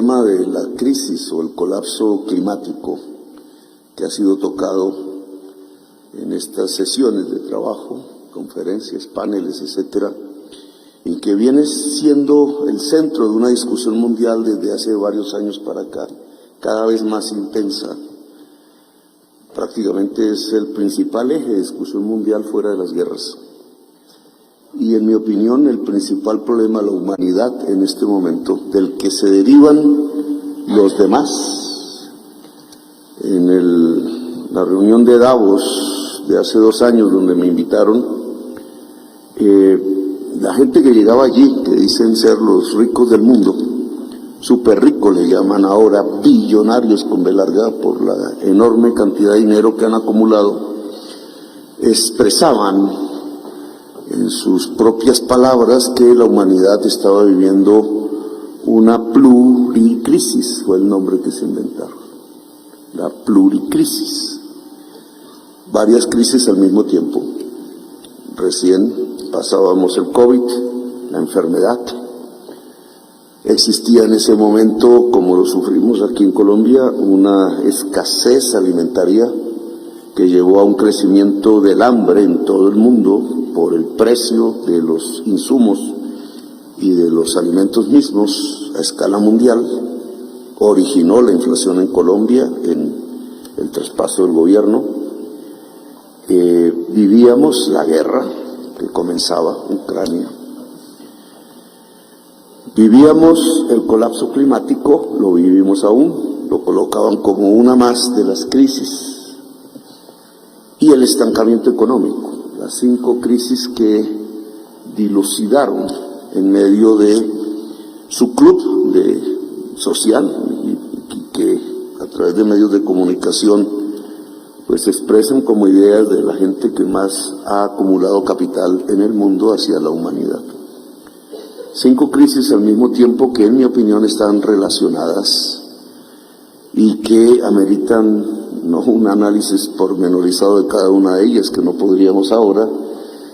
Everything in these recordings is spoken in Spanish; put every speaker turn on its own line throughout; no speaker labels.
tema de la crisis o el colapso climático que ha sido tocado en estas sesiones de trabajo, conferencias, paneles, etcétera, y que viene siendo el centro de una discusión mundial desde hace varios años para acá, cada vez más intensa. Prácticamente es el principal eje de discusión mundial fuera de las guerras. Y en mi opinión, el principal problema de la humanidad en este momento, del que se derivan los demás. En la reunión de Davos de hace 2 años, donde me invitaron, la gente que llegaba allí, que dicen ser los ricos del mundo, súper ricos le llaman ahora, billonarios con B larga, por la enorme cantidad de dinero que han acumulado, expresaban en sus propias palabras que la humanidad estaba viviendo una pluricrisis, fue el nombre que se inventaron, la pluricrisis, varias crisis al mismo tiempo. Recién pasábamos el COVID, la enfermedad, existía en ese momento, como lo sufrimos aquí en Colombia, una escasez alimentaria que llevó a un crecimiento del hambre en todo el mundo por el precio de los insumos y de los alimentos mismos a escala mundial. Originó la inflación en Colombia, en el traspaso del gobierno. Vivíamos la guerra que comenzaba Ucrania. Vivíamos el colapso climático, lo vivimos aún, lo colocaban como una más de las crisis, y el estancamiento económico, las 5 crisis que dilucidaron en medio de su club social y que a través de medios de comunicación pues se expresan como ideas de la gente que más ha acumulado capital en el mundo hacia la humanidad. 5 crisis al mismo tiempo que en mi opinión están relacionadas y que ameritan no un análisis pormenorizado de cada una de ellas, que no podríamos ahora,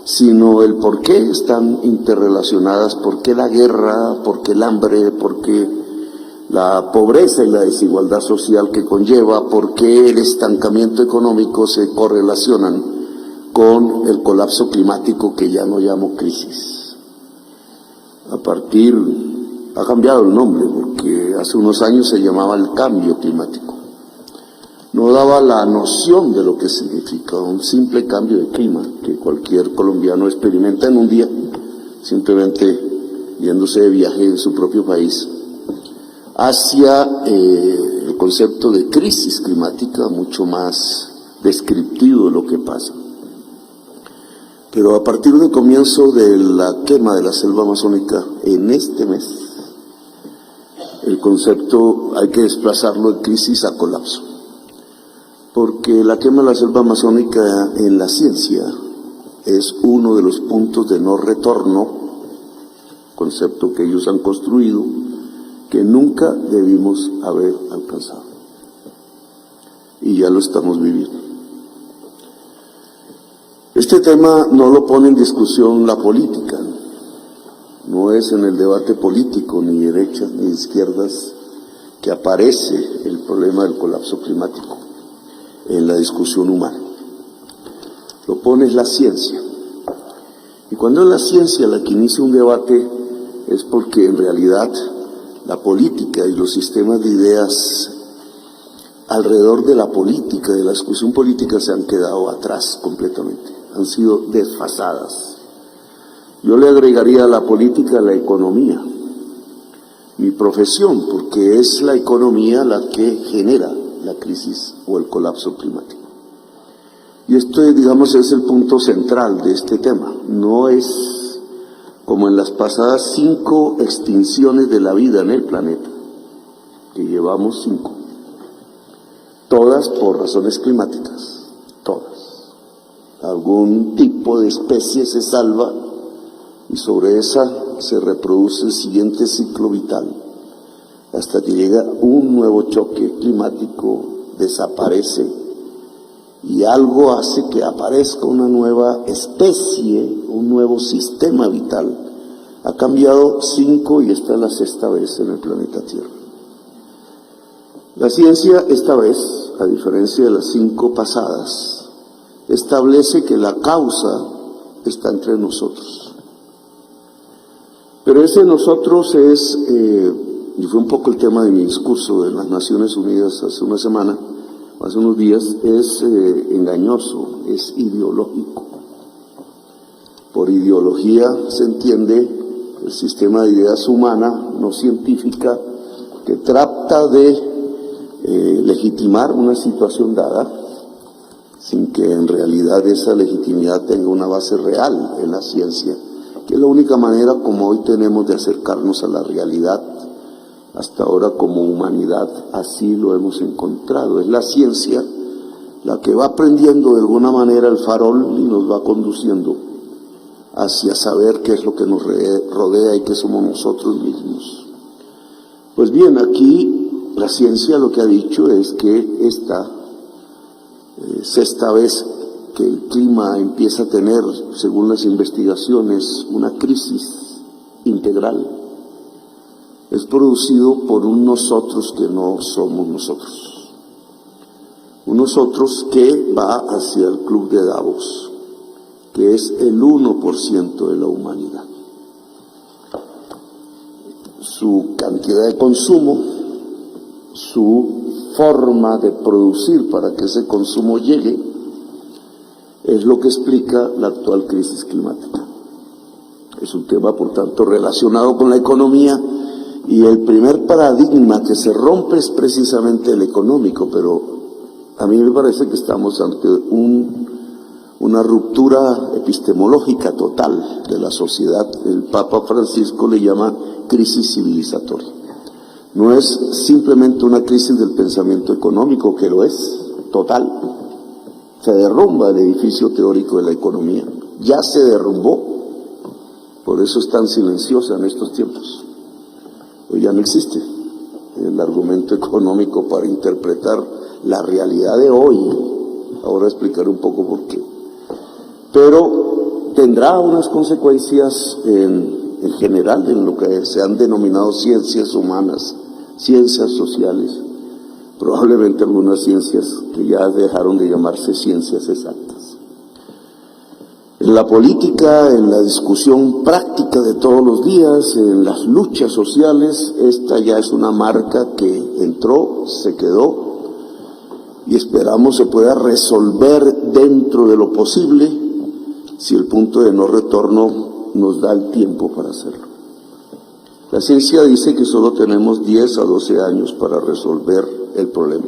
sino el por qué están interrelacionadas, por qué la guerra, por qué el hambre, por qué la pobreza y la desigualdad social que conlleva, por qué el estancamiento económico se correlacionan con el colapso climático, que ya no llamo crisis. Ha cambiado el nombre, porque hace unos años se llamaba el cambio climático. No daba la noción de lo que significa un simple cambio de clima que cualquier colombiano experimenta en un día, simplemente yéndose de viaje en su propio país, hacia el concepto de crisis climática, mucho más descriptivo de lo que pasa. Pero a partir del comienzo de la quema de la selva amazónica en este mes, el concepto hay que desplazarlo de crisis a colapso. Porque la quema de la selva amazónica en la ciencia es uno de los puntos de no retorno, concepto que ellos han construido, que nunca debimos haber alcanzado. Y ya lo estamos viviendo. Este tema no lo pone en discusión la política, no es en el debate político, ni derechas ni izquierdas, que aparece el problema del colapso climático en la discusión humana. Lo pone la ciencia. Y cuando es la ciencia la que inicia un debate, es porque en realidad la política y los sistemas de ideas alrededor de la política, de la discusión política, se han quedado atrás completamente, han sido desfasadas. Yo le agregaría a la política la economía, mi profesión, porque es la economía la que genera la crisis o el colapso climático. Y esto, digamos, es el punto central de este tema. No es como en las pasadas 5 extinciones de la vida en el planeta, que llevamos 5, todas por razones climáticas, todas. Algún tipo de especie se salva y sobre esa se reproduce el siguiente ciclo vital, hasta que llega un nuevo choque climático, desaparece y algo hace que aparezca una nueva especie, un nuevo sistema vital. Ha cambiado 5 y esta es la 6ª vez en el planeta Tierra. La ciencia esta vez, a diferencia de las 5 pasadas, establece que la causa está entre nosotros. Pero ese nosotros es, y fue un poco el tema de mi discurso en las Naciones Unidas hace una semana, hace unos días, es engañoso, es ideológico. Por ideología se entiende el sistema de ideas humana, no científica, que trata de legitimar una situación dada, sin que en realidad esa legitimidad tenga una base real en la ciencia, que es la única manera como hoy tenemos de acercarnos a la realidad. Hasta ahora como humanidad así lo hemos encontrado. Es la ciencia la que va prendiendo de alguna manera el farol y nos va conduciendo hacia saber qué es lo que nos rodea y qué somos nosotros mismos. Pues bien, aquí la ciencia lo que ha dicho es que esta sexta vez que el clima empieza a tener, según las investigaciones, una crisis integral, es producido por un nosotros que no somos nosotros. Un nosotros que va hacia el Club de Davos, que es el 1% de la humanidad. Su cantidad de consumo, su forma de producir para que ese consumo llegue, es lo que explica la actual crisis climática. Es un tema, por tanto, relacionado con la economía, y el primer paradigma que se rompe es precisamente el económico, pero a mí me parece que estamos ante una ruptura epistemológica total de la sociedad. El Papa Francisco le llama crisis civilizatoria. No es simplemente una crisis del pensamiento económico, que lo es, total. Se derrumba el edificio teórico de la economía. Ya se derrumbó. Por eso es tan silenciosa en estos tiempos. Hoy ya no existe el argumento económico para interpretar la realidad de hoy. Ahora explicaré un poco por qué. Pero tendrá unas consecuencias en general en lo que se han denominado ciencias humanas, ciencias sociales, probablemente algunas ciencias que ya dejaron de llamarse ciencias exactas. En la política, en la discusión práctica de todos los días, en las luchas sociales, esta ya es una marca que entró, se quedó, y esperamos se pueda resolver dentro de lo posible, si el punto de no retorno nos da el tiempo para hacerlo. La ciencia dice que solo tenemos 10 a 12 años para resolver el problema.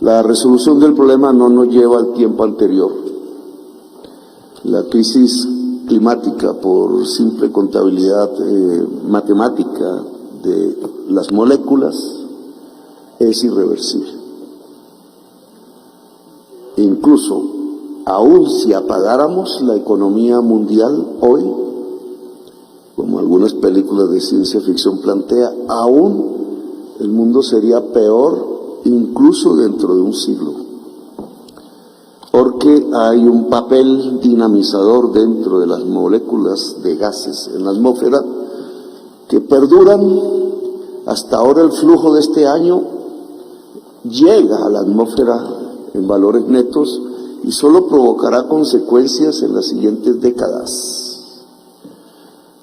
La resolución del problema no nos lleva al tiempo anterior. La crisis climática, por simple contabilidad matemática de las moléculas, es irreversible. Incluso, aun si apagáramos la economía mundial hoy, como algunas películas de ciencia ficción plantea, aún el mundo sería peor incluso dentro de un siglo. Porque hay un papel dinamizador dentro de las moléculas de gases en la atmósfera que perduran. Hasta ahora el flujo de este año llega a la atmósfera en valores netos y solo provocará consecuencias en las siguientes décadas.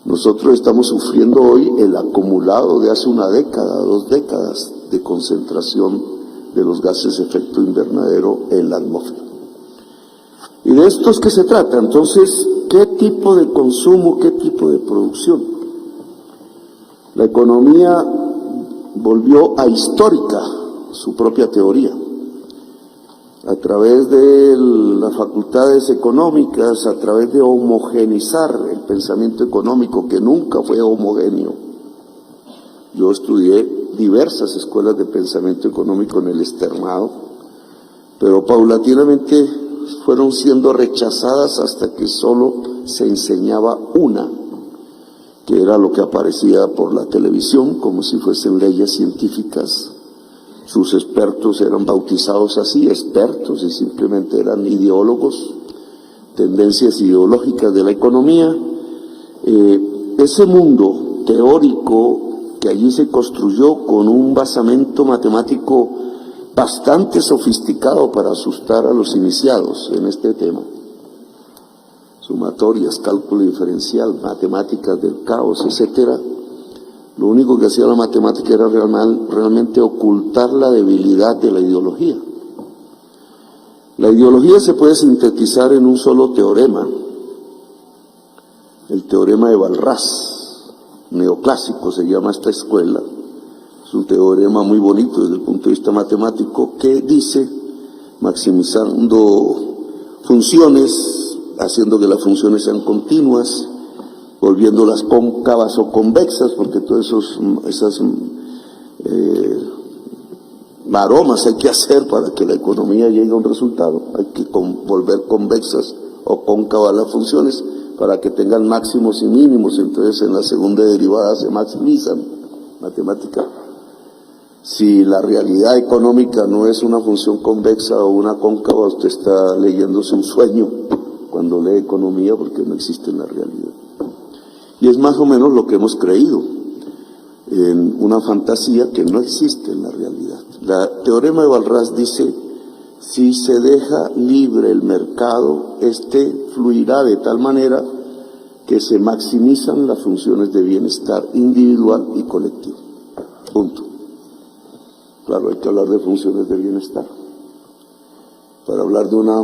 Nosotros estamos sufriendo hoy el acumulado de hace una década, 2 décadas de concentración de los gases de efecto invernadero en la atmósfera. Y de esto es que se trata. Entonces, ¿qué tipo de consumo, qué tipo de producción? La economía volvió ahistórica su propia teoría. A través de las facultades económicas, a través de homogeneizar el pensamiento económico, que nunca fue homogéneo. Yo estudié diversas escuelas de pensamiento económico en el externado, pero paulatinamente fueron siendo rechazadas hasta que solo se enseñaba una, que era lo que aparecía por la televisión, como si fuesen leyes científicas. Sus expertos eran bautizados así, expertos, y simplemente eran ideólogos, tendencias ideológicas de la economía. Ese mundo teórico que allí se construyó con un basamento matemático bastante sofisticado para asustar a los iniciados en este tema. Sumatorias, cálculo diferencial, matemáticas del caos, etcétera. Lo único que hacía la matemática era realmente ocultar la debilidad de la ideología. La ideología se puede sintetizar en un solo teorema, el teorema de Walras, neoclásico se llama esta escuela. Es un teorema muy bonito desde el punto de vista matemático que dice, maximizando funciones, haciendo que las funciones sean continuas, volviéndolas cóncavas o convexas, porque todas esas maromas hay que hacer para que la economía llegue a un resultado. Hay que volver convexas o cóncavas las funciones para que tengan máximos y mínimos. Entonces en la segunda derivada se maximizan. Matemática. Si la realidad económica no es una función convexa o una cóncava, usted está leyéndose un sueño cuando lee economía, porque no existe en la realidad. Y es más o menos lo que hemos creído, en una fantasía que no existe en la realidad. El teorema de Walras dice, si se deja libre el mercado, este fluirá de tal manera que se maximizan las funciones de bienestar individual y colectivo. Punto. Claro, hay que hablar de funciones de bienestar. Para hablar de una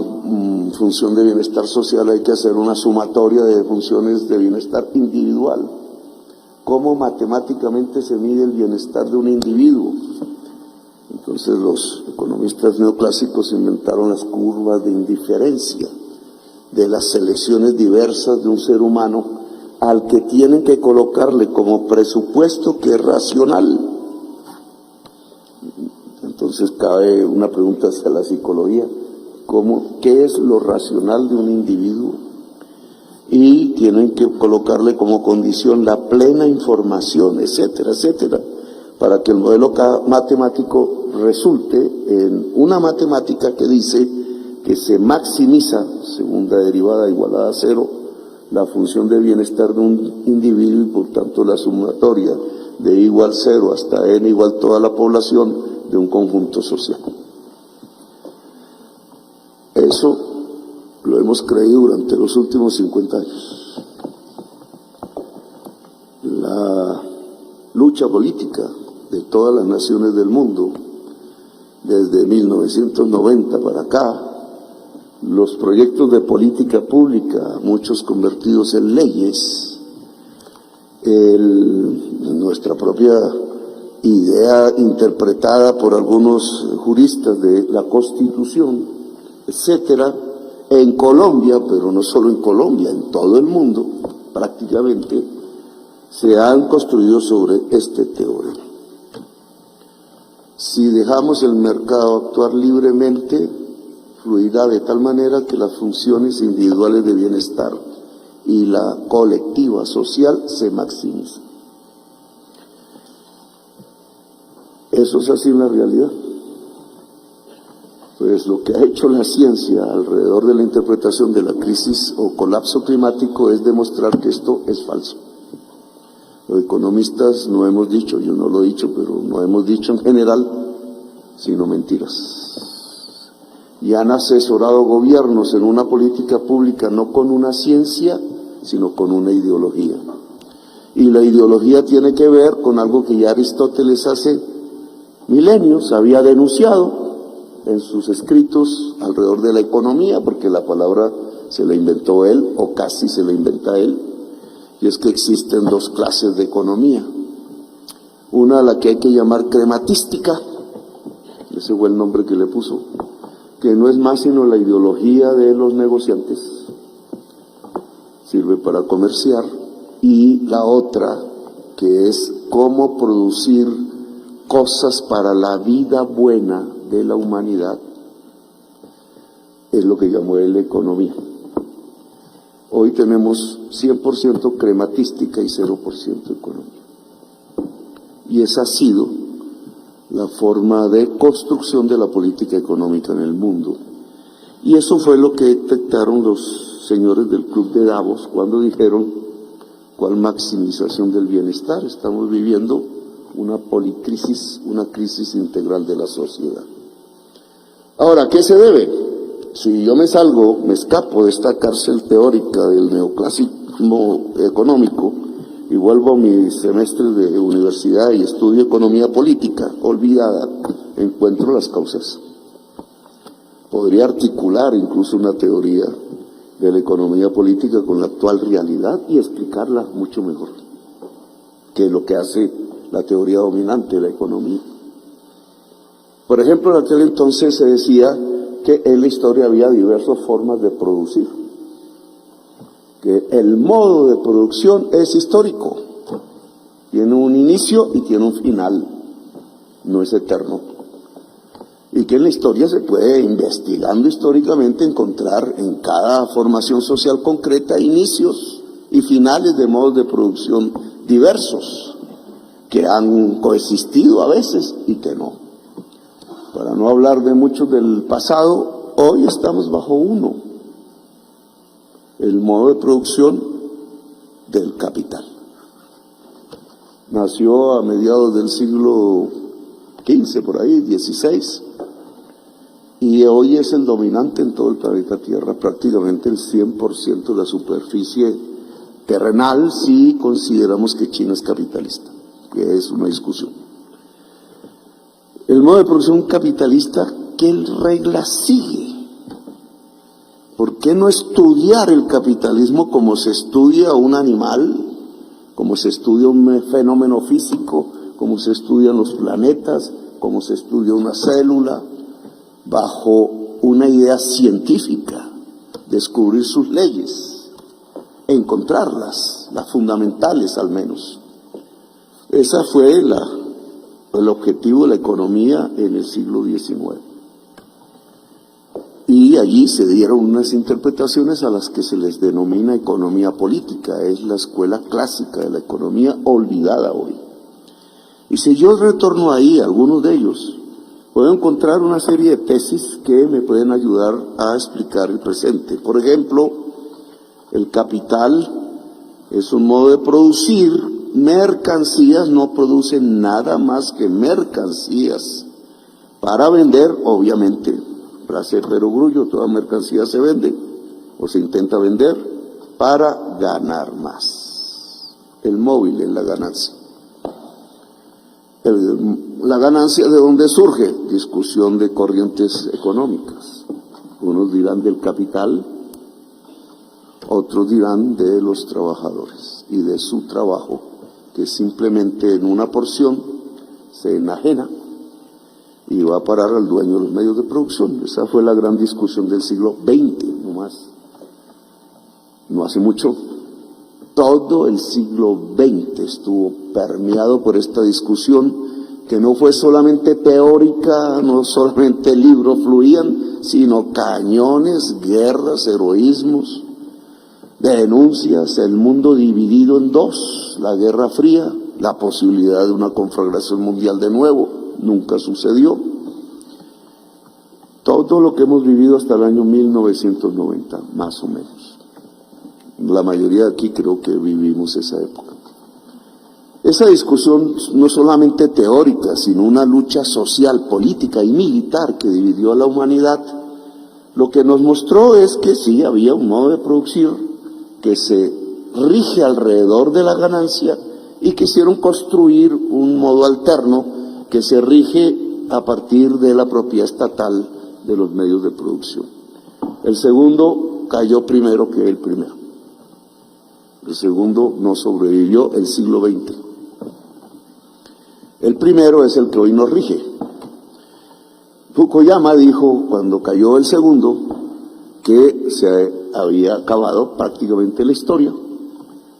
función de bienestar social hay que hacer una sumatoria de funciones de bienestar individual. ¿Cómo matemáticamente se mide el bienestar de un individuo? Entonces los economistas neoclásicos inventaron las curvas de indiferencia de las selecciones diversas de un ser humano al que tienen que colocarle como presupuesto que es racional. Entonces cabe una pregunta hacia la psicología. ¿Qué es lo racional de un individuo? Y tienen que colocarle como condición la plena información, etcétera, etcétera, para que el modelo matemático resulte en una matemática que dice que se maximiza, segunda derivada igualada a cero, la función de bienestar de un individuo y por tanto la sumatoria de igual cero hasta n igual toda la población de un conjunto social. Eso lo hemos creído durante los últimos 50 años. La lucha política de todas las naciones del mundo, desde 1990 para acá, los proyectos de política pública, muchos convertidos en leyes, nuestra propia idea interpretada por algunos juristas de la Constitución, etcétera, en Colombia, pero no solo en Colombia, en todo el mundo, prácticamente, se han construido sobre este teorema. Si dejamos el mercado actuar libremente, fluirá de tal manera que las funciones individuales de bienestar y la colectiva social se maximizan. Eso es así en la realidad. Pues lo que ha hecho la ciencia alrededor de la interpretación de la crisis o colapso climático es demostrar que esto es falso. Los economistas no hemos dicho, yo no lo he dicho, pero no hemos dicho en general, sino mentiras. Y han asesorado gobiernos en una política pública no con una ciencia, sino con una ideología. Y la ideología tiene que ver con algo que ya Aristóteles hace milenios había denunciado en sus escritos alrededor de la economía, porque la palabra se la inventó él, o casi se la inventa él, y es que existen dos clases de economía. Una a la que hay que llamar crematística, ese fue el nombre que le puso, que no es más sino la ideología de los negociantes, sirve para comerciar, y la otra que es cómo producir cosas para la vida buena de la humanidad, es lo que llamó él economía. Hoy tenemos 100% crematística y 0% economía. Y esa ha sido la forma de construcción de la política económica en el mundo. Y eso fue lo que detectaron los señores del Club de Davos cuando dijeron, ¿cuál maximización del bienestar? Estamos viviendo una policrisis, una crisis integral de la sociedad. Ahora, ¿a qué se debe? Si yo me escapo de esta cárcel teórica del neoclasicismo económico y vuelvo a mi semestre de universidad y estudio economía política, olvidada, encuentro las causas. Podría articular incluso una teoría de la economía política con la actual realidad y explicarla mucho mejor que lo que hace la teoría dominante de la economía. Por ejemplo, en aquel entonces se decía que en la historia había diversas formas de producir, que el modo de producción es histórico, tiene un inicio y tiene un final, no es eterno, y que en la historia se puede, investigando históricamente, encontrar en cada formación social concreta inicios y finales de modos de producción diversos, que han coexistido a veces y que no. Para no hablar de muchos del pasado, hoy estamos bajo uno, el modo de producción del capital. Nació a mediados del siglo XV, por ahí, XVI, y hoy es el dominante en todo el planeta Tierra, prácticamente el 100% de la superficie terrenal, si consideramos que China es capitalista, que es una discusión. El modo de producción capitalista, ¿qué reglas sigue? ¿Por qué no estudiar el capitalismo como se estudia un animal, como se estudia un fenómeno físico, como se estudian los planetas, como se estudia una célula, bajo una idea científica, descubrir sus leyes, encontrarlas, las fundamentales al menos? Esa fue el objetivo de la economía en el siglo XIX. Y allí se dieron unas interpretaciones a las que se les denomina economía política. Es la escuela clásica de la economía olvidada hoy. Y si yo retorno ahí a algunos de ellos, puedo encontrar una serie de tesis que me pueden ayudar a explicar el presente. Por ejemplo, el capital es un modo de producir mercancías, no producen nada más que mercancías para vender, obviamente, frase de perogrullo, toda mercancía se vende o se intenta vender para ganar más. El móvil es la ganancia. La ganancia, ¿de dónde surge? Discusión de corrientes económicas. Unos dirán del capital, otros dirán de los trabajadores y de su trabajo, que simplemente en una porción se enajena y va a parar al dueño de los medios de producción. Esa fue la gran discusión del siglo XX, no más. No hace mucho. Todo el siglo XX estuvo permeado por esta discusión, que no fue solamente teórica, no solamente libros fluían, sino cañones, guerras, heroísmos, denuncias, el mundo dividido en dos, la Guerra Fría, la posibilidad de una conflagración mundial de nuevo, nunca sucedió. Todo lo que hemos vivido hasta el año 1990, más o menos. La mayoría de aquí creo que vivimos esa época. Esa discusión no solamente teórica, sino una lucha social, política y militar que dividió a la humanidad, lo que nos mostró es que sí había un modo de producir que se rige alrededor de la ganancia y quisieron construir un modo alterno que se rige a partir de la propiedad estatal de los medios de producción. El segundo cayó primero que el primero. El segundo no sobrevivió el siglo XX. El primero es el que hoy nos rige. Fukuyama dijo, cuando cayó el segundo, que se había acabado prácticamente la historia,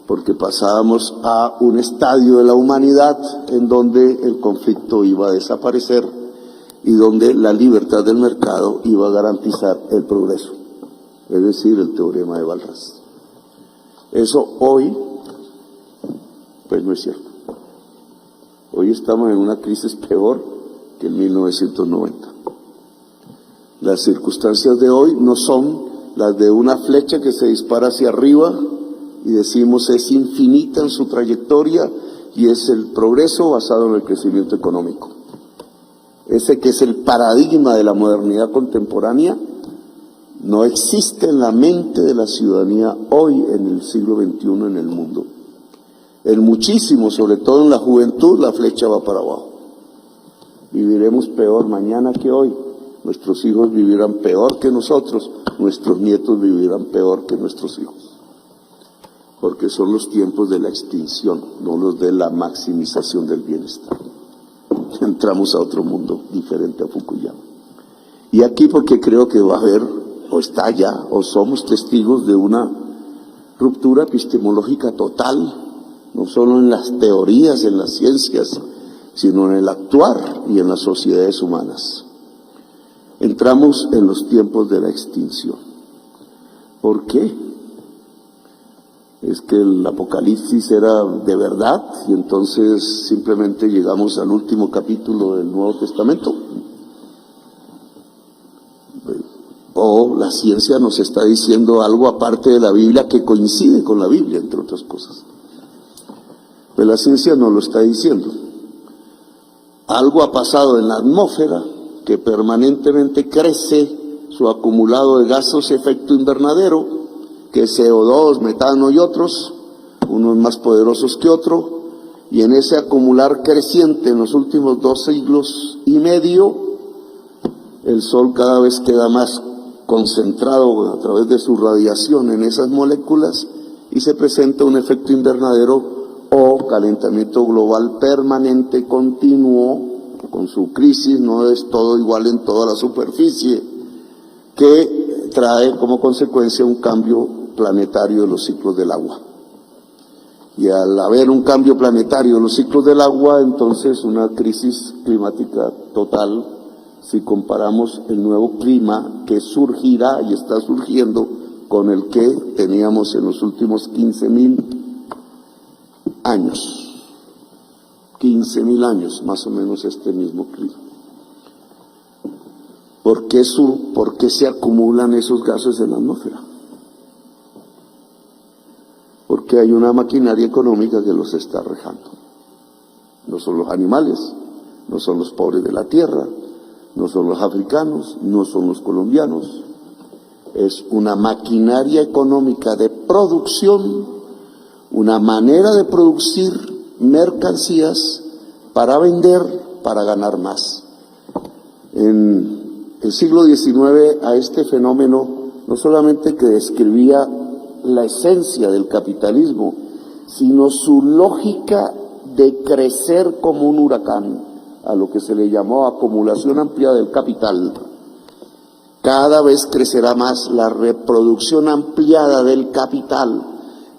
porque pasábamos a un estadio de la humanidad en donde el conflicto iba a desaparecer y donde la libertad del mercado iba a garantizar el progreso, es decir, el teorema de Walras. Eso hoy, pues no es cierto. Hoy estamos en una crisis peor que en 1990. Las circunstancias de hoy no son las de una flecha que se dispara hacia arriba y decimos es infinita en su trayectoria y es el progreso basado en el crecimiento económico. Ese que es el paradigma de la modernidad contemporánea, no existe en la mente de la ciudadanía hoy en el siglo XXI en el mundo. En muchísimo, sobre todo en la juventud, la flecha va para abajo. Viviremos peor mañana que hoy. Nuestros hijos vivirán peor que nosotros, nuestros nietos vivirán peor que nuestros hijos. Porque son los tiempos de la extinción, no los de la maximización del bienestar. Entramos a otro mundo diferente a Fukuyama. Y aquí porque creo que va a haber, o está ya, o somos testigos de una ruptura epistemológica total, no solo en las teorías, en las ciencias, sino en el actuar y en las sociedades humanas. Entramos en los tiempos de la extinción. ¿Por qué? ¿Es que el apocalipsis era de verdad y entonces simplemente llegamos al último capítulo del Nuevo Testamento? O la ciencia nos está diciendo algo aparte de la Biblia que coincide con la Biblia, entre otras cosas. Pero la ciencia no lo está diciendo. Algo ha pasado en la atmósfera que permanentemente crece su acumulado de gases de efecto invernadero, que es CO2, metano y otros, unos más poderosos que otros, y en ese acumular creciente en los últimos 2 siglos y medio, el Sol cada vez queda más concentrado a través de su radiación en esas moléculas y se presenta un efecto invernadero o calentamiento global permanente, continuo, con su crisis, no es todo igual en toda la superficie, que trae como consecuencia un cambio planetario de los ciclos del agua. Y al haber un cambio planetario en los ciclos del agua, entonces una crisis climática total, si comparamos el nuevo clima que surgirá y está surgiendo con el que teníamos en los últimos 15.000 años. 15.000 años, más o menos este mismo clima. ¿Por qué se acumulan esos gases en la atmósfera? Porque hay una maquinaria económica que los está rejando. No son los animales, no son los pobres de la tierra, no son los africanos, no son los colombianos. Es una maquinaria económica de producción, una manera de producir mercancías para vender, para ganar más. En el siglo XIX a este fenómeno no solamente que describía la esencia del capitalismo, sino su lógica de crecer como un huracán, a lo que se le llamó acumulación ampliada del capital. Cada vez crecerá más la reproducción ampliada del capital,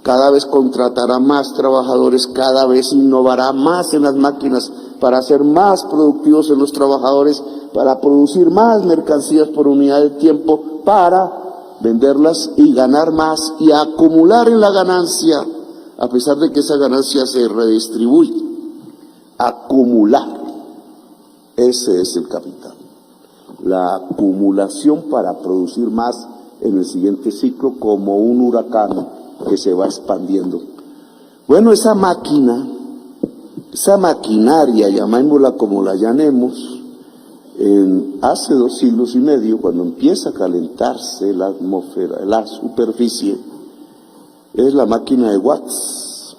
cada vez contratará más trabajadores, cada vez innovará más en las máquinas para ser más productivos en los trabajadores, para producir más mercancías por unidad de tiempo, para venderlas y ganar más y acumular en la ganancia, a pesar de que esa ganancia se redistribuye. Acumular, ese es el capital. La acumulación para producir más en el siguiente ciclo como un huracán que se va expandiendo. Bueno, esa máquina, esa maquinaria, llamémosla como la llamemos, hace 2 siglos y medio, cuando empieza a calentarse la atmósfera, la superficie, es la máquina de Watts.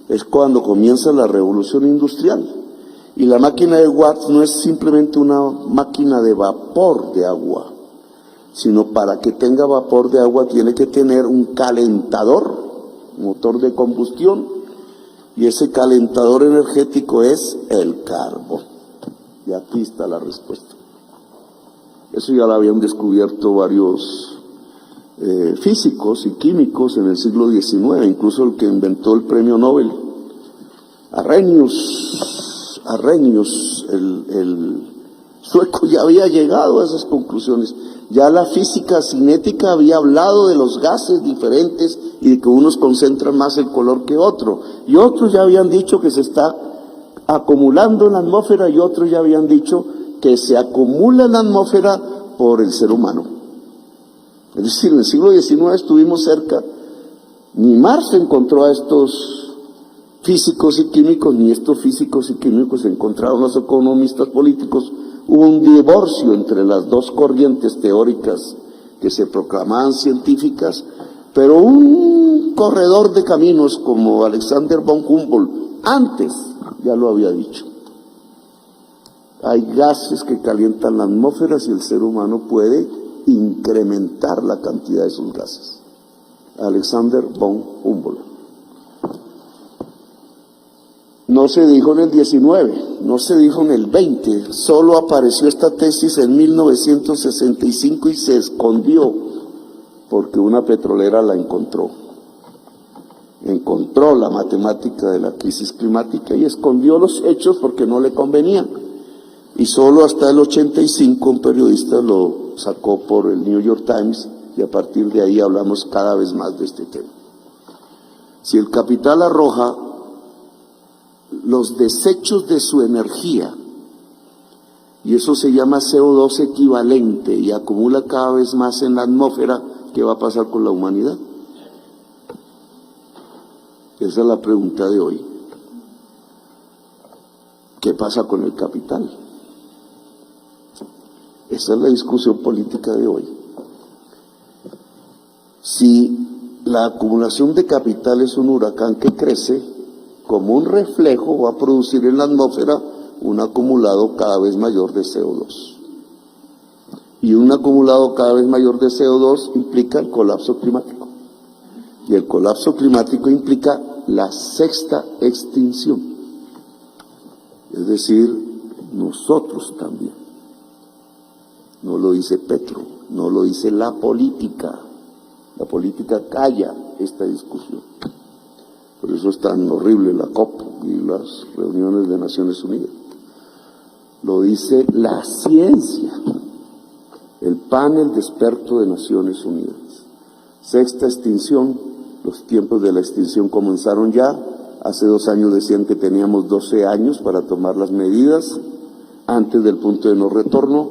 Es cuando comienza la revolución industrial. Y la máquina de Watts no es simplemente una máquina de vapor de agua, sino para que tenga vapor de agua tiene que tener un calentador, motor de combustión, y ese calentador energético es el carbón. Y aquí está la respuesta. Eso ya lo habían descubierto varios físicos y químicos en el siglo XIX, incluso el que inventó el premio Nobel, Arrhenius, el sueco, ya había llegado a esas conclusiones. Ya la física cinética había hablado de los gases diferentes y de que unos concentran más el color que otro. Y otros ya habían dicho que se está acumulando en la atmósfera y otros ya habían dicho que se acumula en la atmósfera por el ser humano. Es decir, en el siglo XIX estuvimos cerca. Ni Marx encontró a estos físicos y químicos, ni estos físicos y químicos encontraron los economistas políticos. Hubo un divorcio entre las dos corrientes teóricas que se proclamaban científicas, pero un corredor de caminos como Alexander von Humboldt antes ya lo había dicho. Hay gases que calientan la atmósfera y el ser humano puede incrementar la cantidad de esos gases. Alexander von Humboldt. No se dijo en el 19, no se dijo en el 20, solo apareció esta tesis en 1965 y se escondió porque una petrolera la encontró. Encontró la matemática de la crisis climática y escondió los hechos porque no le convenían. Y solo hasta el 85 un periodista lo sacó por el New York Times y a partir de ahí hablamos cada vez más de este tema. Si el capital arroja los desechos de su energía, y eso se llama CO2 equivalente, y acumula cada vez más en la atmósfera, ¿qué va a pasar con la humanidad? Esa es la pregunta de hoy. ¿Qué pasa con el capital? Esa es la discusión política de hoy. Si la acumulación de capital es un huracán que crece, como un reflejo va a producir en la atmósfera un acumulado cada vez mayor de CO2. Y un acumulado cada vez mayor de CO2 implica el colapso climático. Y el colapso climático implica la sexta extinción. Es decir, nosotros también. No lo dice Petro, no lo dice la política. La política calla esta discusión. Por eso es tan horrible la COP y las reuniones de Naciones Unidas. Lo dice la ciencia, el panel de expertos de Naciones Unidas. Sexta extinción, los tiempos de la extinción comenzaron ya. Hace 2 años decían que teníamos 12 años para tomar las medidas antes del punto de no retorno.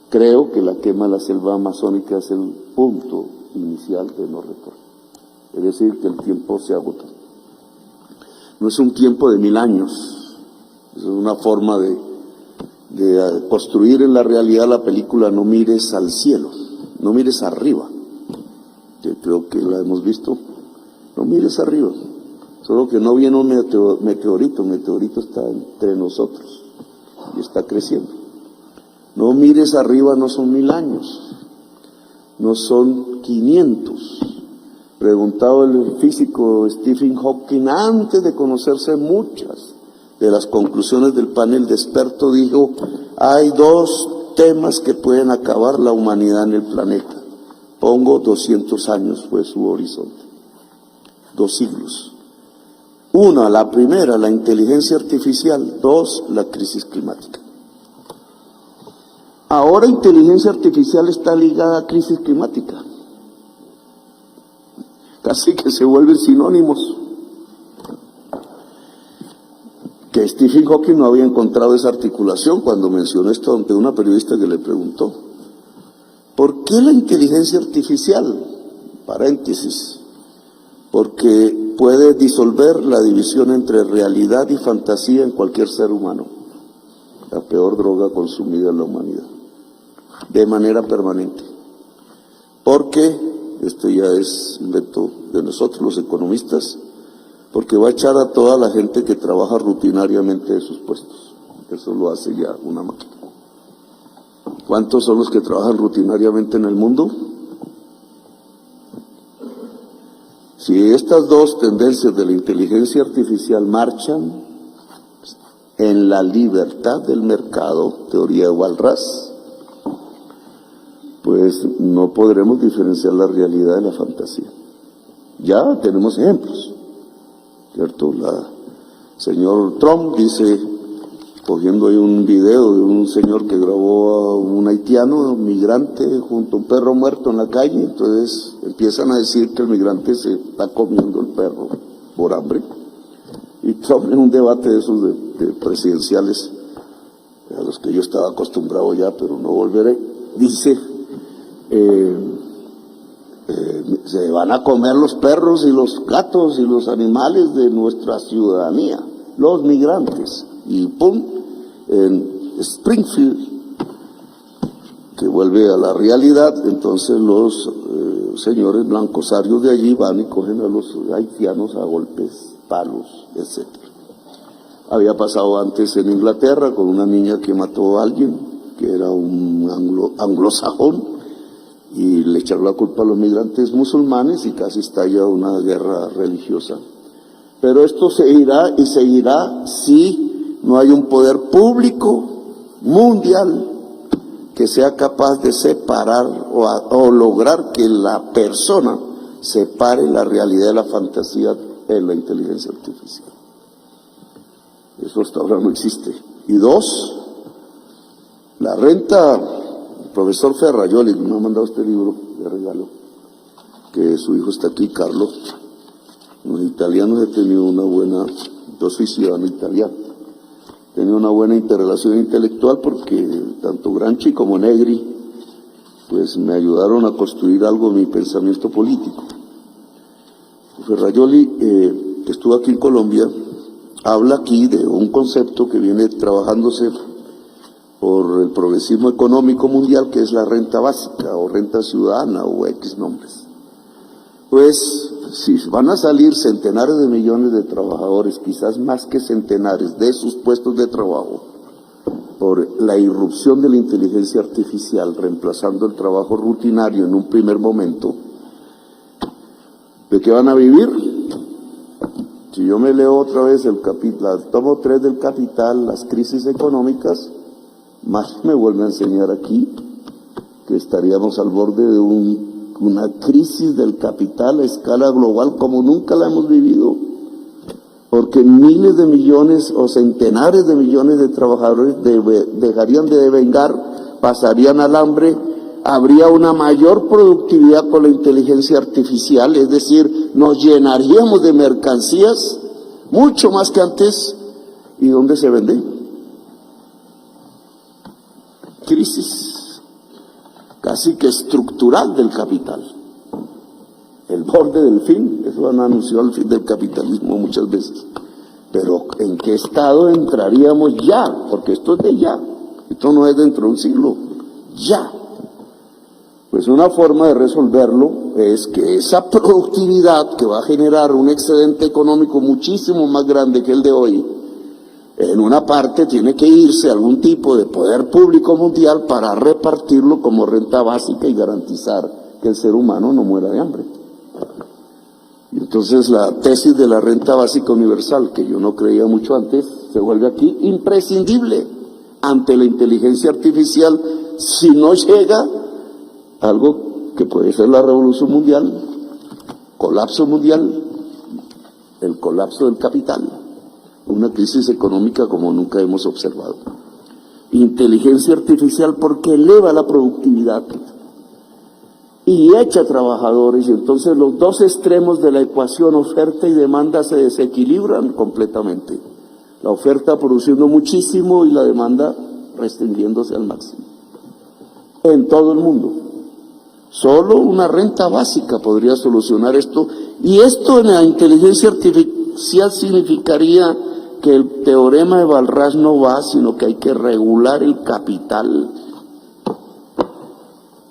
Creo que la quema de la selva amazónica es el punto inicial de no retorno. Es decir, que el tiempo se agotó. No es un tiempo de 1000 años, es una forma de construir en la realidad la película No mires al cielo, no mires arriba, que creo que la hemos visto. No mires arriba, solo que no viene un meteorito, el meteorito está entre nosotros y está creciendo. No mires arriba, no son 1000 años, no son 500. Preguntado el físico Stephen Hawking, antes de conocerse muchas de las conclusiones del panel de expertos, dijo, hay 2 temas que pueden acabar la humanidad en el planeta. Pongo 200 años, fue su horizonte. 2 siglos. 1, la primera, la inteligencia artificial. 2, la crisis climática. Ahora inteligencia artificial está ligada a crisis climática. Casi que se vuelven sinónimos. Que Stephen Hawking no había encontrado esa articulación cuando mencionó esto ante una periodista que le preguntó, ¿por qué la inteligencia artificial? Paréntesis, porque puede disolver la división entre realidad y fantasía en cualquier ser humano. La peor droga consumida en la humanidad, de manera permanente. Porque esto ya es invento de nosotros los economistas, porque va a echar a toda la gente que trabaja rutinariamente de sus puestos. Eso lo hace ya una máquina. ¿Cuántos son los que trabajan rutinariamente en el mundo? Si estas 2 tendencias de la inteligencia artificial marchan en la libertad del mercado, teoría de Walras, pues no podremos diferenciar la realidad de la fantasía. Ya tenemos ejemplos, ¿cierto? Señor Trump dice, cogiendo ahí un video de un señor que grabó a un haitiano, un migrante, junto a un perro muerto en la calle, entonces empiezan a decir que el migrante se está comiendo el perro por hambre. Y Trump, en un debate de esos de presidenciales, a los que yo estaba acostumbrado ya, pero no volveré, dice, Se van a comer los perros y los gatos y los animales de nuestra ciudadanía, los migrantes. Y pum, en Springfield, que vuelve a la realidad, entonces los señores blancosarios de allí van y cogen a los haitianos a golpes, palos, etc. Había pasado antes en Inglaterra con una niña que mató a alguien, que era un anglosajón, y le echaron la culpa a los migrantes musulmanes y casi estalla una guerra religiosa. Pero esto seguirá y seguirá si no hay un poder público mundial que sea capaz de separar o lograr que la persona separe la realidad de la fantasía en la inteligencia artificial. Eso hasta ahora no existe. Y dos, la renta, el profesor Ferrajoli me ha mandado este libro de regalo, que su hijo está aquí, Carlos. Los italianos he tenido una buena, yo soy ciudadano italiano, he tenido una buena interrelación intelectual porque tanto Gramsci como Negri pues me ayudaron a construir algo de mi pensamiento político. Ferrajoli, que estuvo aquí en Colombia, habla aquí de un concepto que viene trabajándose por el progresismo económico mundial, que es la renta básica o renta ciudadana o X nombres. Pues si van a salir centenares de millones de trabajadores, quizás más que centenares, de sus puestos de trabajo, por la irrupción de la inteligencia artificial, reemplazando el trabajo rutinario en un primer momento, ¿de qué van a vivir? Si yo me leo otra vez el tomo 3 del Capital, las crisis económicas, más me vuelve a enseñar aquí que estaríamos al borde de una crisis del capital a escala global como nunca la hemos vivido, porque miles de millones o centenares de millones de trabajadores dejarían de devengar, pasarían al hambre, habría una mayor productividad con la inteligencia artificial, es decir, nos llenaríamos de mercancías mucho más que antes. ¿Y dónde se venden? Crisis casi que estructural del capital, el borde del fin. Eso han anunciado el fin del capitalismo muchas veces, pero ¿en qué estado entraríamos ya? Porque esto es de ya, esto no es dentro de un siglo, ya. Pues una forma de resolverlo es que esa productividad que va a generar un excedente económico muchísimo más grande que el de hoy, en una parte tiene que irse a algún tipo de poder público mundial para repartirlo como renta básica y garantizar que el ser humano no muera de hambre. Y entonces la tesis de la renta básica universal, que yo no creía mucho antes, se vuelve aquí imprescindible ante la inteligencia artificial si no llega algo que puede ser la revolución mundial, colapso mundial, el colapso del capital. Una crisis económica como nunca hemos observado. Inteligencia artificial porque eleva la productividad y echa trabajadores, y entonces los dos extremos de la ecuación oferta y demanda se desequilibran completamente. La oferta produciendo muchísimo y la demanda restringiéndose al máximo. En todo el mundo. Solo una renta básica podría solucionar esto, y esto en la inteligencia artificial significaría que el teorema de Balraj no va, sino que hay que regular el capital.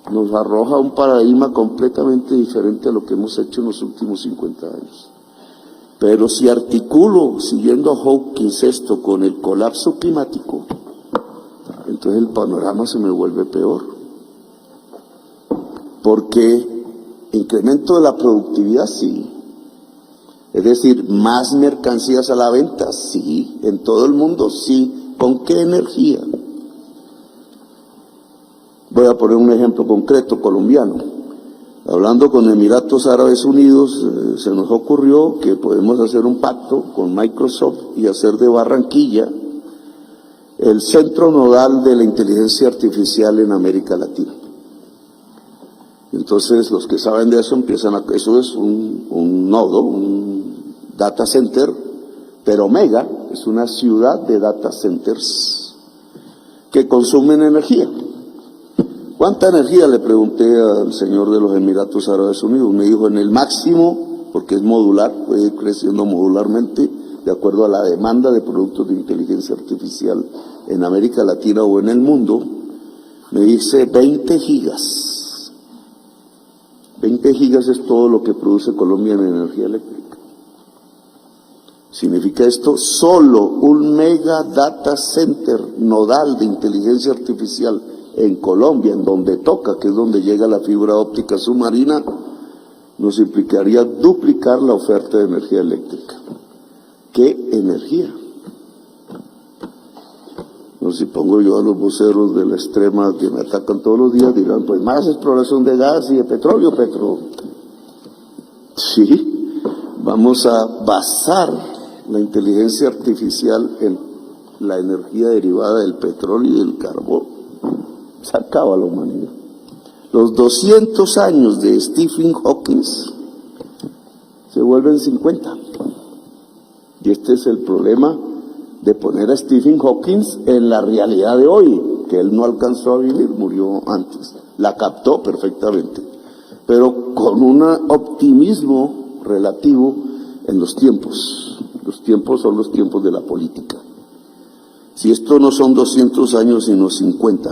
Nos arroja un paradigma completamente diferente a lo que hemos hecho en los últimos 50 años. Pero si articulo, siguiendo a Hawkins, esto con el colapso climático, entonces el panorama se me vuelve peor. Porque incremento de la productividad, sí. Es decir, más mercancías a la venta, sí. En todo el mundo, sí. ¿Con qué energía? Voy a poner un ejemplo concreto colombiano. Hablando con Emiratos Árabes Unidos, se nos ocurrió que podemos hacer un pacto con Microsoft y hacer de Barranquilla el centro nodal de la inteligencia artificial en América Latina. Entonces, los que saben de eso empiezan a... Eso es un nodo, un data center, pero mega, es una ciudad de data centers que consumen energía. ¿Cuánta energía? Le pregunté al señor de los Emiratos Árabes Unidos. Me dijo, en el máximo, porque es modular, puede ir creciendo modularmente, de acuerdo a la demanda de productos de inteligencia artificial en América Latina o en el mundo, me dice 20 gigas. 20 gigas es todo lo que produce Colombia en energía eléctrica. Significa esto, solo un mega data center nodal de inteligencia artificial en Colombia, en donde toca, que es donde llega la fibra óptica submarina, nos implicaría duplicar la oferta de energía eléctrica. ¿Qué energía? No, si pongo yo a los voceros de la extrema que me atacan todos los días, dirán, pues más exploración de gas y de petróleo, Sí, vamos a basar la inteligencia artificial en la energía derivada del petróleo y del carbón. Se acaba la humanidad. Los 200 años de Stephen Hawking se vuelven 50. Y este es el problema de poner a Stephen Hawking en la realidad de hoy, que él no alcanzó a vivir, murió antes. La captó perfectamente, pero con un optimismo relativo en los tiempos. Los tiempos son los tiempos de la política. Si esto no son 200 años, sino 50,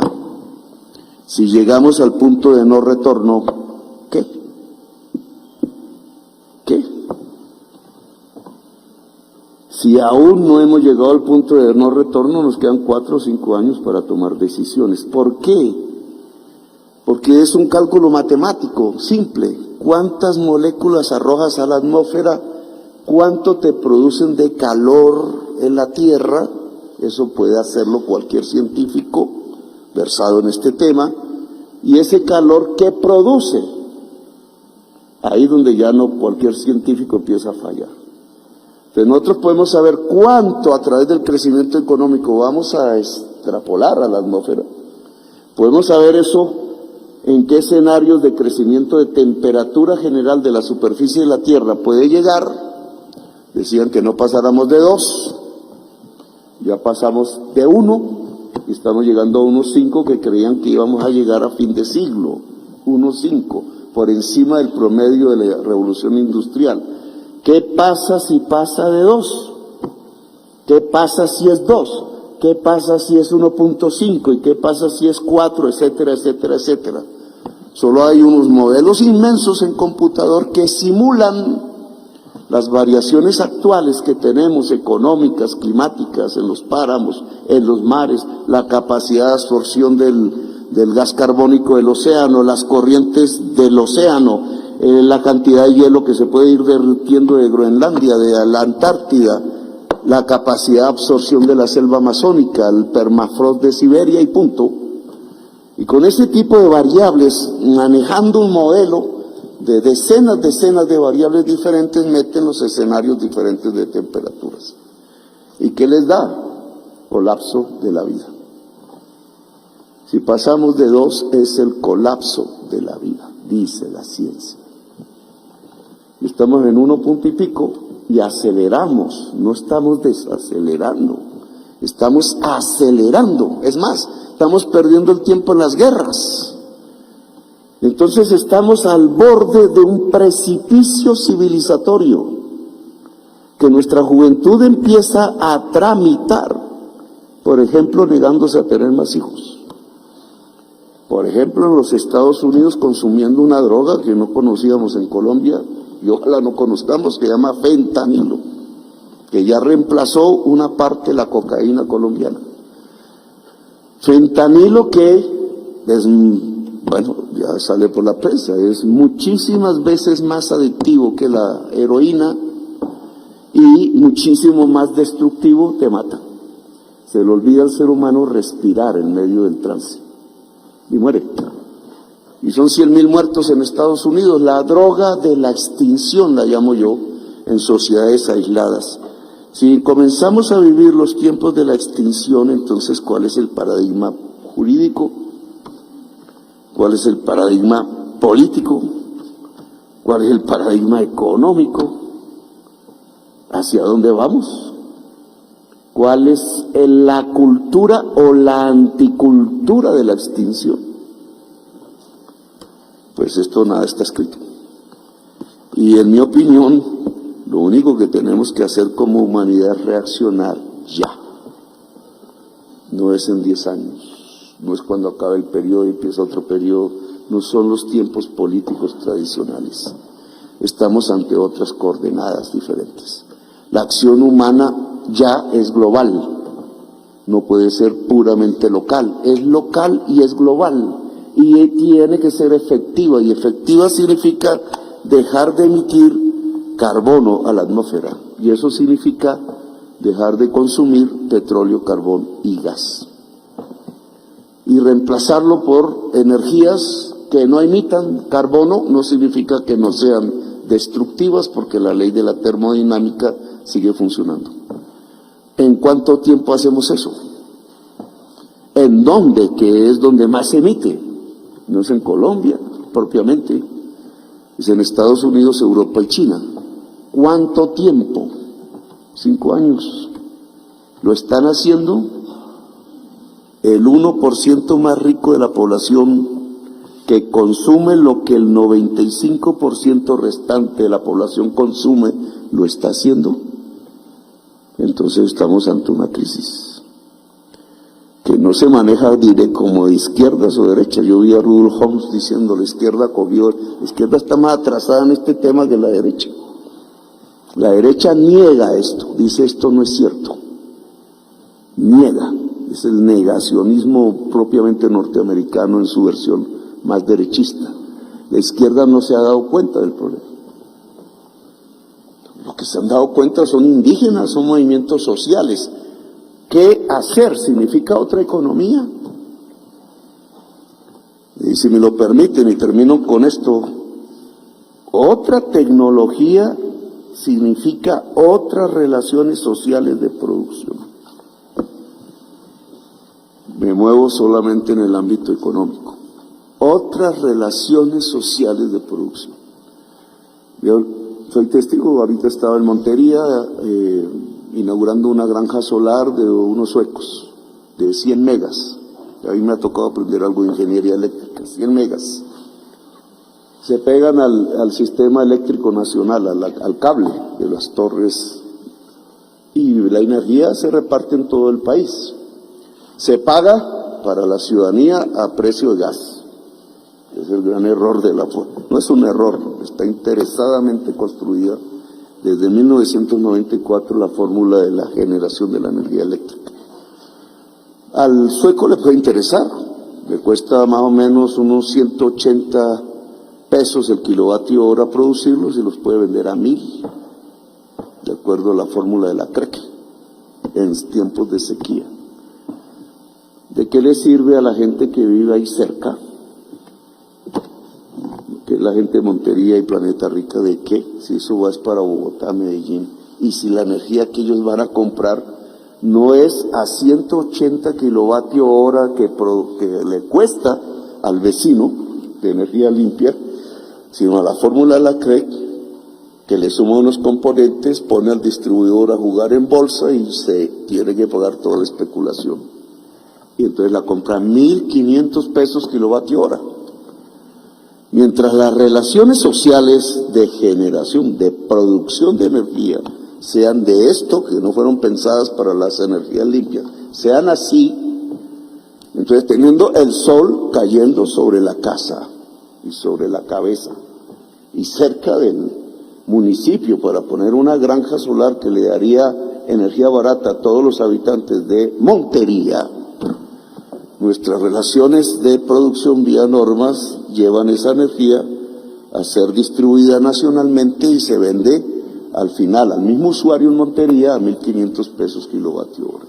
si llegamos al punto de no retorno, ¿qué? Si aún no hemos llegado al punto de no retorno, nos quedan 4 o 5 años para tomar decisiones. ¿Por qué? Porque es un cálculo matemático, simple. ¿Cuántas moléculas arrojas a la atmósfera? ¿Cuánto te producen de calor en la Tierra? Eso puede hacerlo cualquier científico versado en este tema. Y ese calor, ¿qué produce? Ahí donde ya no cualquier científico empieza a fallar. Entonces nosotros podemos saber cuánto a través del crecimiento económico vamos a extrapolar a la atmósfera. Podemos saber eso en qué escenarios de crecimiento de temperatura general de la superficie de la Tierra puede llegar. Decían que no pasáramos de 2, ya pasamos de 1 y estamos llegando a 1.5, que creían que íbamos a llegar a fin de siglo, 1.5, por encima del promedio de la revolución industrial. ¿Qué pasa si pasa de 2? ¿Qué pasa si es 2? ¿Qué pasa si es 1.5? ¿Y qué pasa si es 4? Etcétera, etcétera, etcétera. Solo hay unos modelos inmensos en computador que simulan las variaciones actuales que tenemos, económicas, climáticas, en los páramos, en los mares, la capacidad de absorción del gas carbónico del océano, las corrientes del océano, la cantidad de hielo que se puede ir derritiendo de Groenlandia, de la Antártida, la capacidad de absorción de la selva amazónica, el permafrost de Siberia y punto. Y con ese tipo de variables, manejando un modelo de decenas de variables diferentes, meten los escenarios diferentes de temperaturas. ¿Y qué les da? Colapso de la vida. Si pasamos de 2, es el colapso de la vida, dice la ciencia. Y estamos en 1 punto y pico y aceleramos, no estamos desacelerando, estamos acelerando. Es más, estamos perdiendo el tiempo en las guerras. Entonces estamos al borde de un precipicio civilizatorio que nuestra juventud empieza a tramitar, por ejemplo, negándose a tener más hijos. Por ejemplo, en los Estados Unidos consumiendo una droga que no conocíamos en Colombia, y ojalá no conozcamos, que se llama fentanilo, que ya reemplazó una parte de la cocaína colombiana. Fentanilo que es, bueno, ya sale por la prensa, es muchísimas veces más adictivo que la heroína y muchísimo más destructivo, te mata. Se le olvida al ser humano respirar en medio del trance y muere. Y son 100.000 muertos en Estados Unidos, la droga de la extinción, la llamo yo, en sociedades aisladas. Si comenzamos a vivir los tiempos de la extinción, entonces, ¿cuál es el paradigma jurídico? ¿Cuál es el paradigma político? ¿Cuál es el paradigma económico? ¿Hacia dónde vamos? ¿Cuál es la cultura o la anticultura de la extinción? Pues esto nada está escrito. Y en mi opinión, lo único que tenemos que hacer como humanidad es reaccionar ya. No es en 10 años, no es cuando acabe el periodo y empieza otro periodo, no son los tiempos políticos tradicionales. Estamos ante otras coordenadas diferentes. La acción humana ya es global, no puede ser puramente local, es local y es global, y tiene que ser efectiva, y efectiva significa dejar de emitir carbono a la atmósfera, y eso significa dejar de consumir petróleo, carbón y gas, y reemplazarlo por energías que no emitan carbono. No significa que no sean destructivas, porque la ley de la termodinámica sigue funcionando. ¿En cuánto tiempo hacemos eso? ¿En dónde? Que es donde más se emite. No es en Colombia propiamente, es en Estados Unidos, Europa y China. ¿Cuánto tiempo? 5 años. Lo están haciendo el 1% más rico de la población, que consume lo que el 95% restante de la población consume, lo está haciendo. Entonces estamos ante una crisis que no se maneja directo como de izquierdas o derechas. Yo vi a Rudolf Holmes diciendo: la izquierda cogió, la izquierda está más atrasada en este tema que la derecha. La derecha niega esto, dice esto no es cierto, niega, es el negacionismo propiamente norteamericano en su versión más derechista. La izquierda no se ha dado cuenta del problema. Lo que se han dado cuenta son indígenas, son movimientos sociales. ¿Qué hacer? Significa otra economía. Y si me lo permiten, y termino con esto, otra tecnología significa otras relaciones sociales de producción. Me muevo solamente en el ámbito económico. Otras relaciones sociales de producción. Yo soy testigo, ahorita estaba en Montería inaugurando una granja solar de unos suecos, de 100 megas. A mí me ha tocado aprender algo de ingeniería eléctrica, 100 megas. Se pegan al sistema eléctrico nacional, al cable de las torres, y la energía se reparte en todo el país. Se paga para la ciudadanía a precio de gas. Es el gran error de la forma. No es un error, está interesadamente construida desde 1994 la fórmula de la generación de la energía eléctrica. Al sueco le puede interesar, le cuesta más o menos unos 180 pesos el kilovatio hora producirlos, y los puede vender a 1000, de acuerdo a la fórmula de la CREC, en tiempos de sequía. ¿De qué le sirve a la gente que vive ahí cerca? Que es la gente de Montería y Planeta Rica, ¿de qué? Si eso va es para Bogotá, Medellín, y si la energía que ellos van a comprar no es a 180 kilovatio hora que le cuesta al vecino de energía limpia, sino a la fórmula de la CREC, que le suma unos componentes, pone al distribuidor a jugar en bolsa y se tiene que pagar toda la especulación. Y entonces la compra a 1.500 pesos kilovatio hora. Mientras las relaciones sociales de generación, de producción de energía, sean de esto, que no fueron pensadas para las energías limpias, sean así, entonces teniendo el sol cayendo sobre la casa y sobre la cabeza y cerca del municipio para poner una granja solar que le daría energía barata a todos los habitantes de Montería, nuestras relaciones de producción vía normas llevan esa energía a ser distribuida nacionalmente y se vende al final al mismo usuario en Montería a 1.500 pesos kilovatio hora.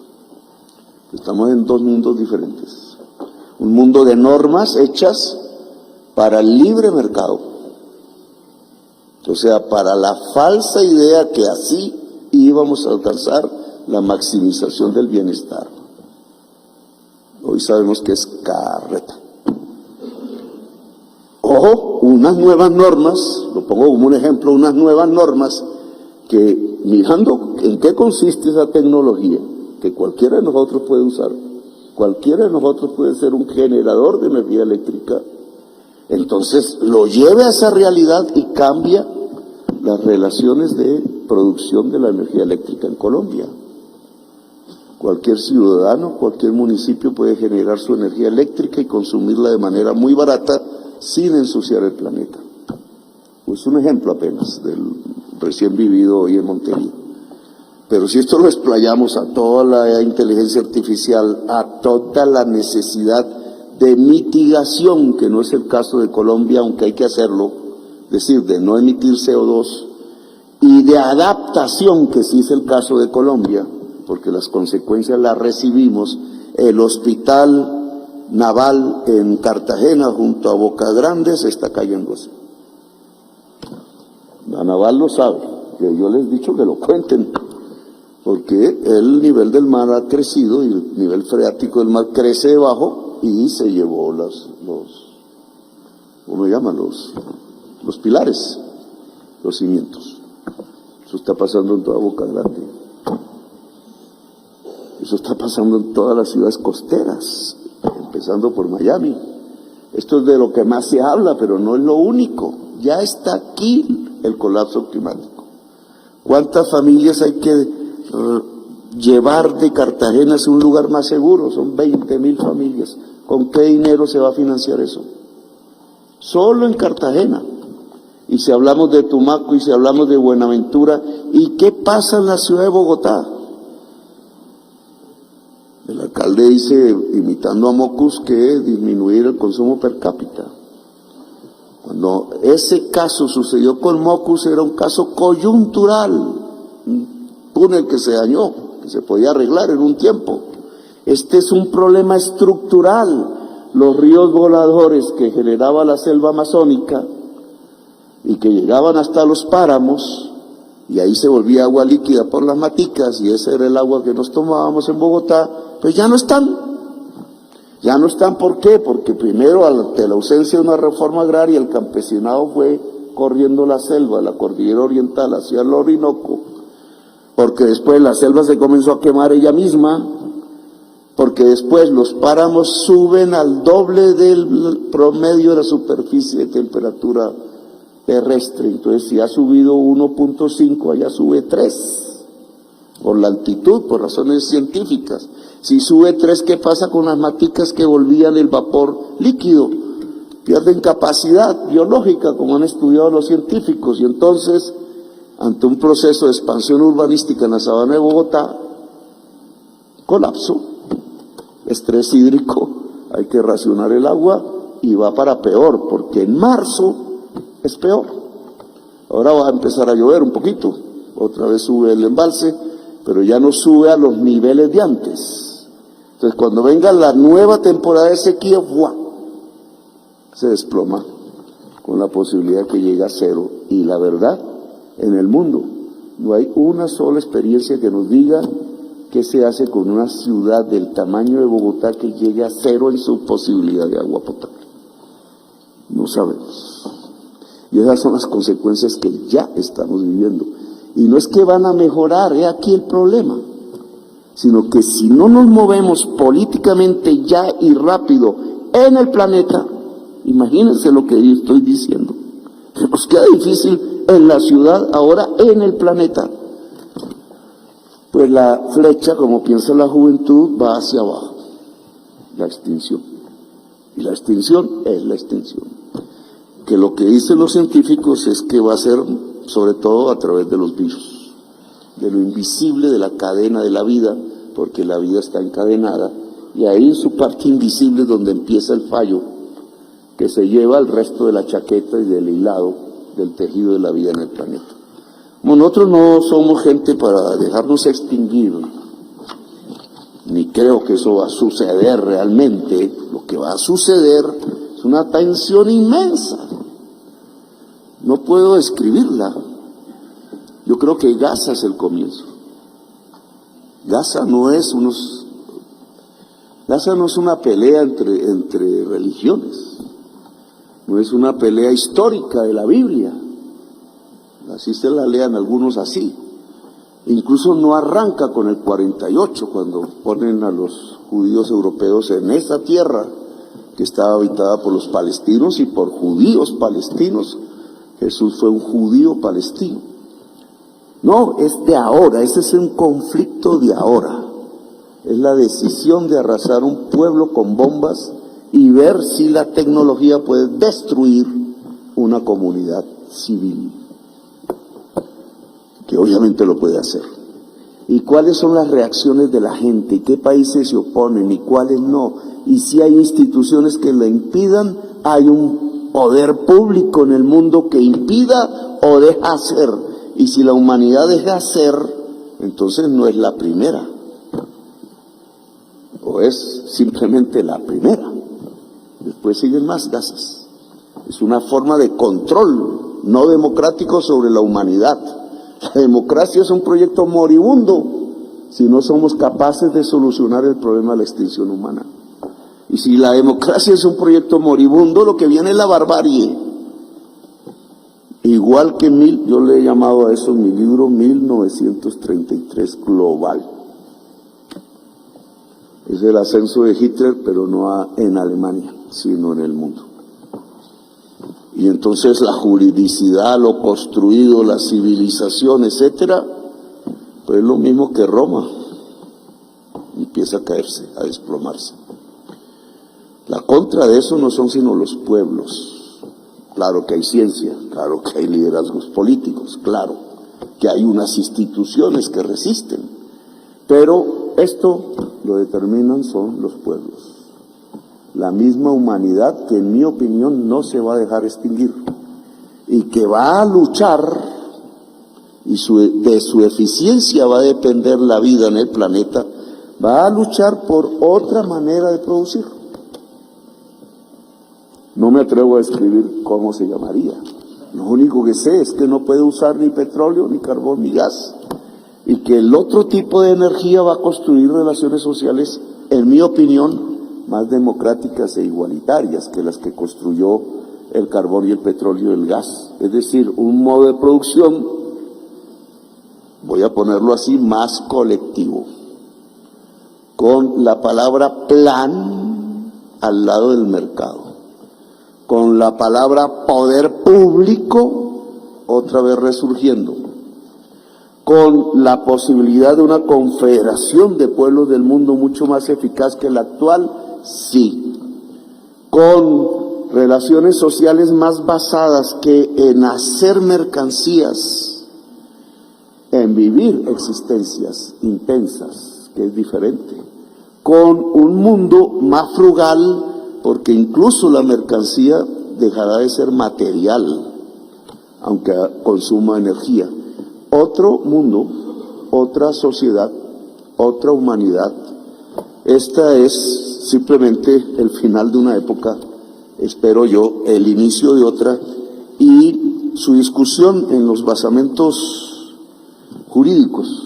Estamos en dos mundos diferentes. Un mundo de normas hechas para el libre mercado. O sea, para la falsa idea que así íbamos a alcanzar la maximización del bienestar. Hoy sabemos que es carreta. O unas nuevas normas, lo pongo como un ejemplo, unas nuevas normas que, mirando en qué consiste esa tecnología, que cualquiera de nosotros puede usar, cualquiera de nosotros puede ser un generador de energía eléctrica, Entonces lo lleve a esa realidad y cambia las relaciones de producción de la energía eléctrica en Colombia. Cualquier ciudadano, cualquier municipio puede generar su energía eléctrica y consumirla de manera muy barata sin ensuciar el planeta. Es un ejemplo apenas del recién vivido hoy en Montería. Pero si esto lo explayamos a toda la inteligencia artificial, a toda la necesidad de mitigación, que no es el caso de Colombia, aunque hay que hacerlo, es decir, de no emitir CO2, y de adaptación, que sí es el caso de Colombia, porque las consecuencias las recibimos. El hospital naval en Cartagena, junto a Boca Grande, se está cayendo así. La naval lo sabe, que yo les he dicho que lo cuenten, porque el nivel del mar ha crecido y el nivel freático del mar crece debajo y se llevó ¿cómo se llaman? Los pilares, los cimientos. Eso está pasando en toda Boca Grande. Eso está pasando en todas las ciudades costeras, empezando por Miami. Esto es de lo que más se habla, pero no es lo único. Ya está aquí el colapso climático. ¿Cuántas familias hay que llevar de Cartagena a un lugar más seguro? Son 20.000 familias. ¿Con qué dinero se va a financiar eso? Solo en Cartagena. Y si hablamos de Tumaco y si hablamos de Buenaventura, ¿y qué pasa en la ciudad de Bogotá? El alcalde dice, imitando a Mocus, que disminuir el consumo per cápita. Cuando ese caso sucedió con Mocus, era un caso coyuntural, un túnel que se dañó, que se podía arreglar en un tiempo. Este es un problema estructural. Los ríos voladores que generaba la selva amazónica y que llegaban hasta los páramos, y ahí se volvía agua líquida por las maticas, y ese era el agua que nos tomábamos en Bogotá, pues ya no están. Ya no están, ¿por qué? Porque primero, ante la ausencia de una reforma agraria, el campesinado fue corriendo la selva, la cordillera oriental hacia el Orinoco, porque después la selva se comenzó a quemar ella misma, porque después los páramos suben al doble del promedio de la superficie de temperatura terrestre. Entonces, si ha subido 1.5, allá sube 3, por la altitud, por razones científicas. Si sube 3, ¿qué pasa con las maticas que volvían el vapor líquido? Pierden capacidad biológica, como han estudiado los científicos, y entonces, ante un proceso de expansión urbanística en la sabana de Bogotá, colapso, estrés hídrico, hay que racionar el agua, y va para peor, porque en marzo es peor. Ahora va a empezar a llover un poquito, otra vez sube el embalse, pero ya no sube a los niveles de antes. Entonces, cuando venga la nueva temporada de sequía, ¡buah!, se desploma, con la posibilidad que llegue a cero. Y la verdad, en el mundo no hay una sola experiencia que nos diga qué se hace con una ciudad del tamaño de Bogotá que llegue a cero en su posibilidad de agua potable. No sabemos. Y esas son las consecuencias que ya estamos viviendo. Y no es que van a mejorar, es aquí el problema, sino que si no nos movemos políticamente ya y rápido en el planeta, imagínense lo que estoy diciendo, que nos queda difícil en la ciudad, ahora en el planeta, pues la flecha, como piensa la juventud, va hacia abajo, la extinción. Y la extinción es la extinción. Que lo que dicen los científicos es que va a ser sobre todo a través de los virus, de lo invisible de la cadena de la vida, porque la vida está encadenada, y ahí en su parte invisible es donde empieza el fallo, que se lleva al resto de la chaqueta y del hilado del tejido de la vida en el planeta. Como nosotros no somos gente para dejarnos extinguir, ni creo que eso va a suceder realmente. Lo que va a suceder es una tensión inmensa. No puedo describirla. Yo creo que Gaza es el comienzo. Gaza no es una pelea entre religiones. No es una pelea histórica de la Biblia. Así se la lean algunos así. Incluso no arranca con el 48, cuando ponen a los judíos europeos en esa tierra, que estaba habitada por los palestinos y por judíos palestinos. Jesús fue un judío palestino. No, es de ahora, ese es un conflicto de ahora. Es la decisión de arrasar un pueblo con bombas y ver si la tecnología puede destruir una comunidad civil, que obviamente lo puede hacer. ¿Y cuáles son las reacciones de la gente? ¿Qué países se oponen y cuáles no? Y si hay instituciones que lo impidan, hay un poder público en el mundo que impida o deja hacer. Y si la humanidad deja hacer, entonces no es la primera, o es simplemente la primera. Después siguen más gases. Es una forma de control no democrático sobre la humanidad. La democracia es un proyecto moribundo si no somos capaces de solucionar el problema de la extinción humana. Y si la democracia es un proyecto moribundo, lo que viene es la barbarie. Igual que yo le he llamado a eso en mi libro 1933 global. Es el ascenso de Hitler, pero no en Alemania, sino en el mundo. Y entonces la juridicidad, lo construido, la civilización, etcétera, pues es lo mismo que Roma. Empieza a caerse, a desplomarse. La contra de eso no son sino los pueblos. Claro que hay ciencia, claro que hay liderazgos políticos, claro que hay unas instituciones que resisten, pero esto lo determinan son los pueblos. La misma humanidad que en mi opinión no se va a dejar extinguir y que va a luchar, y de su eficiencia va a depender la vida en el planeta, va a luchar por otra manera de producir. No me atrevo a describir cómo se llamaría. Lo único que sé es que no puede usar ni petróleo, ni carbón, ni gas. Y que el otro tipo de energía va a construir relaciones sociales, en mi opinión, más democráticas e igualitarias que las que construyó el carbón y el petróleo y el gas. Es decir, un modo de producción, voy a ponerlo así, más colectivo. Con la palabra plan al lado del mercado. Con la palabra poder público otra vez resurgiendo, con la posibilidad de una confederación de pueblos del mundo mucho más eficaz que la actual, sí, con relaciones sociales más basadas que en hacer mercancías, en vivir existencias intensas, que es diferente, con un mundo más frugal, porque incluso la mercancía dejará de ser material, aunque consuma energía. Otro mundo, otra sociedad, otra humanidad. Esta es simplemente el final de una época, espero yo, el inicio de otra, y su discusión en los basamentos jurídicos.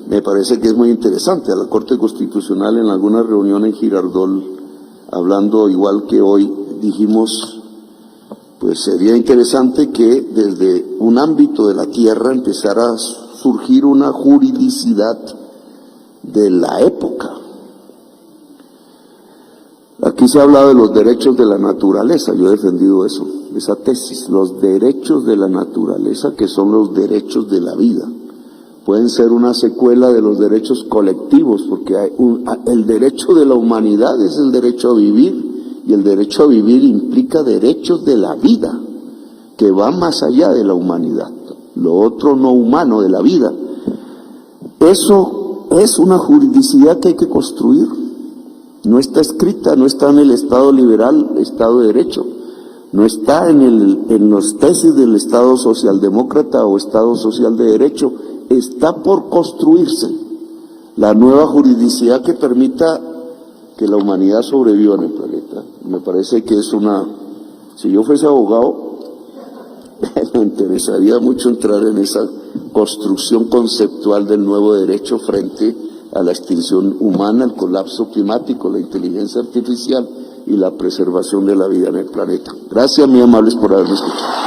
Me parece que es muy interesante. A la Corte Constitucional en alguna reunión en Girardol, hablando igual que hoy, dijimos, pues sería interesante que desde un ámbito de la tierra empezara a surgir una juridicidad de la época. Aquí se ha hablado de los derechos de la naturaleza, yo he defendido eso, esa tesis, los derechos de la naturaleza que son los derechos de la vida. Pueden ser una secuela de los derechos colectivos, porque el derecho de la humanidad es el derecho a vivir, y el derecho a vivir implica derechos de la vida, que van más allá de la humanidad, lo otro no humano de la vida. Eso es una juridicidad que hay que construir, no está escrita, no está en el Estado liberal, Estado de Derecho, no está en los tesis del Estado socialdemócrata o Estado social de derecho. Está por construirse la nueva juridicidad que permita que la humanidad sobreviva en el planeta. Me parece que es si yo fuese abogado, me interesaría mucho entrar en esa construcción conceptual del nuevo derecho frente a la extinción humana, el colapso climático, la inteligencia artificial y la preservación de la vida en el planeta. Gracias, muy amables, por haberme escuchado.